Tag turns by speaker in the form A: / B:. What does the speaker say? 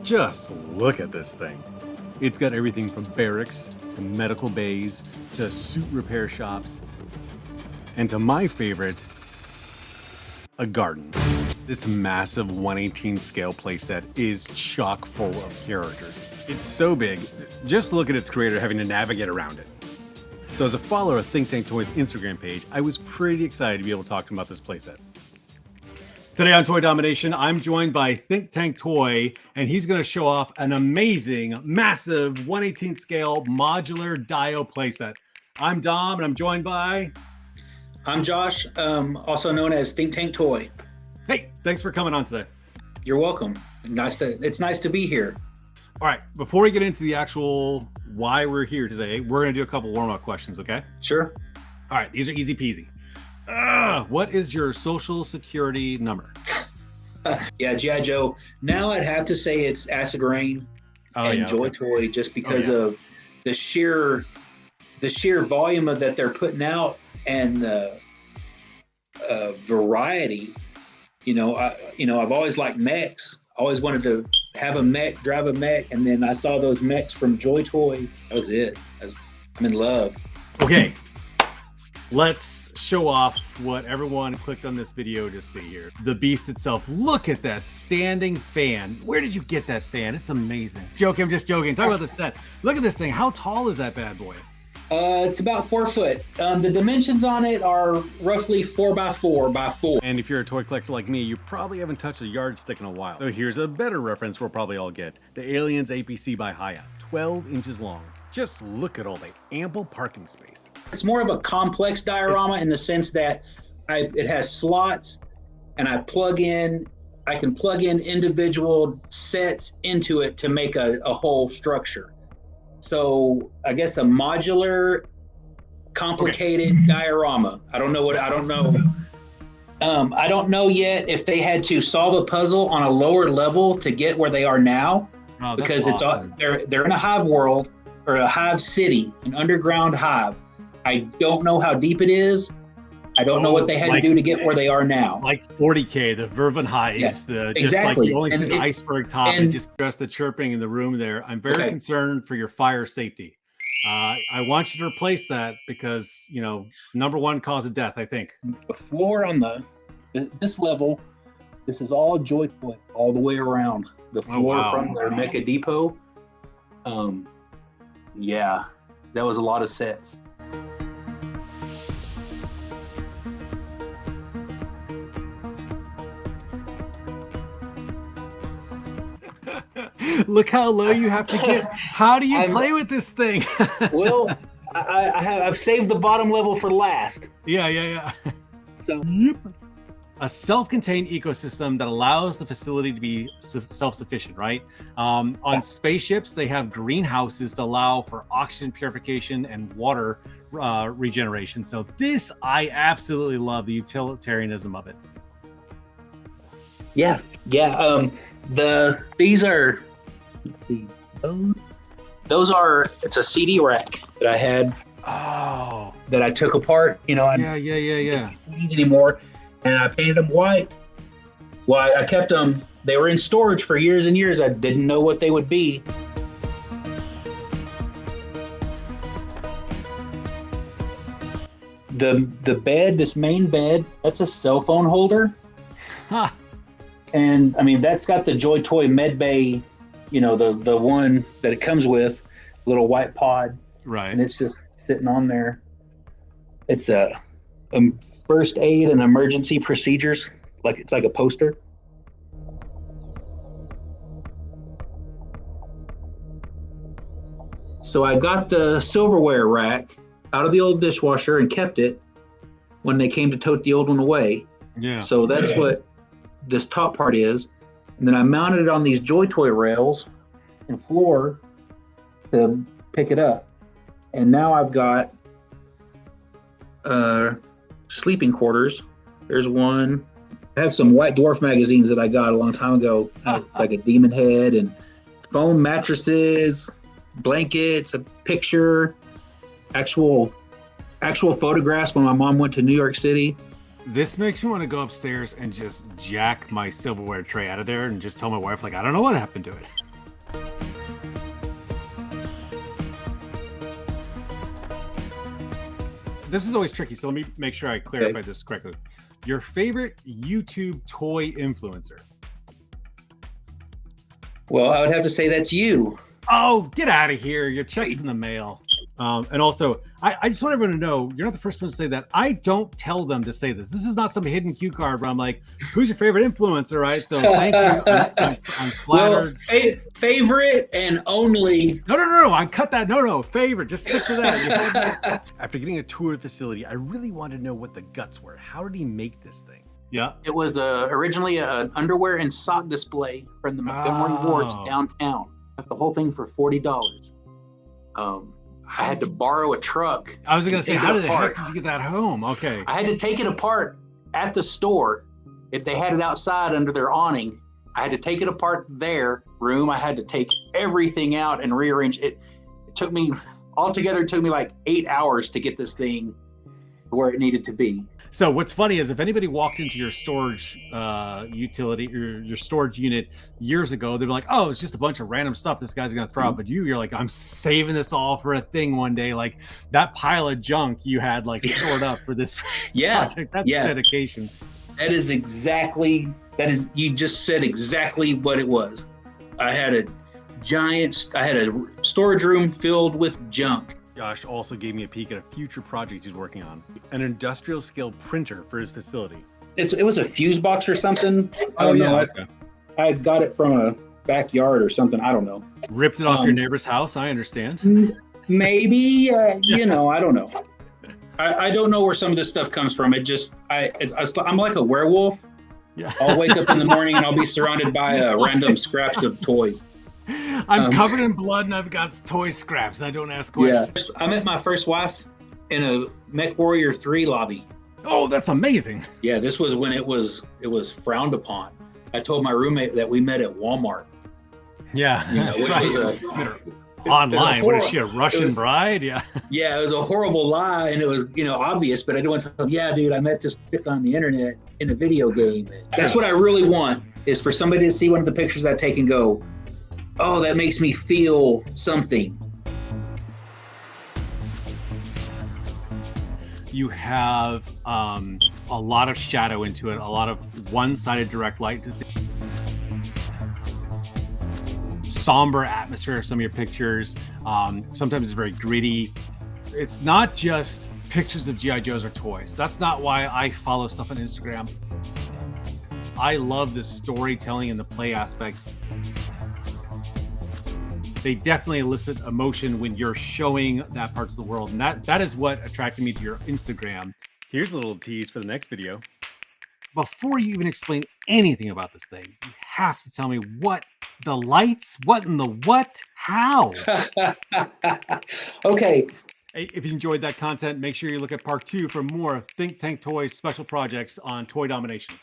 A: Just look at this thing. It's got everything from barracks to medical bays to suit repair shops, and to my favorite, a garden. This massive 1/18 scale playset is chock full of characters. It's so big, just look at its creator having to navigate around it. So as a follower of Think Tank Toys Instagram page, I was pretty excited to be able to talk to him about this playset. Today on Toy Domination, I'm joined by Think Tank Toy, and he's going to show off an amazing, massive 1/18 scale modular Dio playset. I'm Dom, and I'm joined by...
B: I'm Josh, also known as Think Tank Toy.
A: Hey, thanks for coming on today.
B: You're welcome. It's nice to be here.
A: All right, before we get into the actual why we're here today, we're going to do a couple warm-up questions, okay?
B: Sure.
A: All right, these are easy peasy. What is your social security number?
B: Yeah, G.I. Joe. Now I'd have to say it's Acid Rain and Joy Toy, just because of the sheer volume that they're putting out and the variety. I've always liked mechs. Always wanted to have a mech, drive a mech, and then I saw those mechs from Joy Toy. That was it. I'm in love.
A: Okay. Let's show off what everyone clicked on this video to see here. The beast itself. Look at that standing fan. Where did you get that fan? It's amazing. Joking, I'm just joking. Talk about the set. Look at this thing. How tall is that bad boy?
B: It's about 4 foot. The dimensions on it are roughly 4x4x4.
A: And if you're a toy collector like me, you probably haven't touched a yardstick in a while. So here's a better reference we'll probably all get. The Aliens APC by Hiya, 12 inches long. Just look at all the ample parking space.
B: It's more of a complex diorama in the sense that it has slots, and I can plug in individual sets into it to make a whole structure. So I guess a modular, complicated diorama. I don't know. I don't know yet if they had to solve a puzzle on a lower level to get where they are now, because awesome. They're in a hive world, or a hive city, an underground hive. I don't know how deep it is. I don't know what they had to do to get where they are now.
A: Like 40K, the Vervin hives,
B: exactly.
A: You only see the iceberg top and just the chirping in the room there. I'm very concerned for your fire safety. I want you to replace that because, number one cause of death, I think.
B: The floor on this level, this is all Joy Toy all the way around. The floor from their Mecha Depot. Yeah, that was a lot of sets.
A: Look how low you have to get. How do you play with this thing?
B: Well, I've saved the bottom level for last.
A: Yeah.
B: So.
A: A self-contained ecosystem that allows the facility to be self-sufficient, right? On spaceships, they have greenhouses to allow for oxygen purification and water regeneration. So this, I absolutely love the utilitarianism of it.
B: Yeah. These are, let's see, it's a CD rack that I had.
A: Oh.
B: That I took apart.
A: Yeah.
B: CDs anymore. And I painted them white. Well, I kept them. They were in storage for years and years. I didn't know what they would be. The bed, this main bed, that's a cell phone holder.
A: Huh.
B: And I mean, that's got the Joy Toy Med Bay, the one that it comes with, little white pod.
A: Right.
B: And it's just sitting on there. It's a first aid and emergency procedures, it's like a poster. So I got the silverware rack out of the old dishwasher and kept it when they came to tote the old one away.
A: Yeah.
B: So that's what this top part is. And then I mounted it on these Joy Toy rails and floor to pick it up. And now I've got sleeping quarters. There's one. I have some White Dwarf magazines that I got a long time ago, like a demon head, and foam mattresses, blankets, a picture, actual photographs when my mom went to New York City.
A: This makes me want to go upstairs and just jack my silverware tray out of there and just tell my wife, I don't know what happened to it. this is always tricky, so let me make sure I clarify this correctly. Your favorite YouTube toy influencer?
B: Well, I would have to say that's you.
A: Oh, get out of here. Your check's in the mail. And also, I just want everyone to know, you're not the first person to say that. I don't tell them to say this. This is not some hidden cue card where I'm like, who's your favorite influencer, right? So thank you. I'm flattered.
B: Well, favorite and only.
A: No. I cut that. No. Favorite. Just stick to that. After getting a tour of the facility, I really wanted to know what the guts were. How did he make this thing? Yeah.
B: It was originally an underwear and sock display from the Montgomery Wards downtown. Got the whole thing for $40. I had to borrow a truck.
A: I was going to say, how the heck did you get that home? Okay.
B: I had to take it apart at the store. If they had it outside under their awning, I had to take it apart their room. I had to take everything out and rearrange it. It took me like 8 hours to get this thing where it needed to be.
A: So what's funny is if anybody walked into your storage utility or your storage unit years ago, they'd be like, oh, it's just a bunch of random stuff this guy's going to throw out. But you're like, I'm saving this all for a thing one day. Like that pile of junk you had like stored up for this project. That's dedication.
B: You just said exactly what it was. I had a storage room filled with junk.
A: Josh also gave me a peek at a future project he's working on, an industrial scale printer for his facility.
B: It was a fuse box or something. I don't know.
A: Okay.
B: I got it from a backyard or something. I don't know.
A: Ripped it off your neighbor's house. I understand.
B: Maybe, I don't know. I don't know where some of this stuff comes from. I'm like a werewolf.
A: Yeah.
B: I'll wake up in the morning and I'll be surrounded by random scraps of toys.
A: I'm covered in blood and I've got toy scraps. I don't ask questions.
B: I met my first wife in a Mech Warrior 3 lobby.
A: Oh, that's amazing.
B: Yeah, this was when it was frowned upon. I told my roommate that we met at Walmart.
A: Yeah,
B: which was
A: online. What is she, a Russian bride? Yeah.
B: Yeah, it was a horrible lie, and it was obvious. But I didn't want to tell them, yeah, dude, I met this chick on the internet in a video game. That's what I really want, is for somebody to see one of the pictures I take and go, oh, that makes me feel something.
A: You have a lot of shadow into it, a lot of one-sided direct light. Somber atmosphere of some of your pictures. Sometimes it's very gritty. It's not just pictures of G.I. Joes or toys. That's not why I follow stuff on Instagram. I love the storytelling and the play aspect. They definitely elicit emotion when you're showing that parts of the world. And that is what attracted me to your Instagram. Here's a little tease for the next video. Before you even explain anything about this thing, you have to tell me what the lights, what in the what, how.
B: Okay.
A: Hey, if you enjoyed that content, make sure you look at part 2 for more Think Tank Toys special projects on Toy DOMination.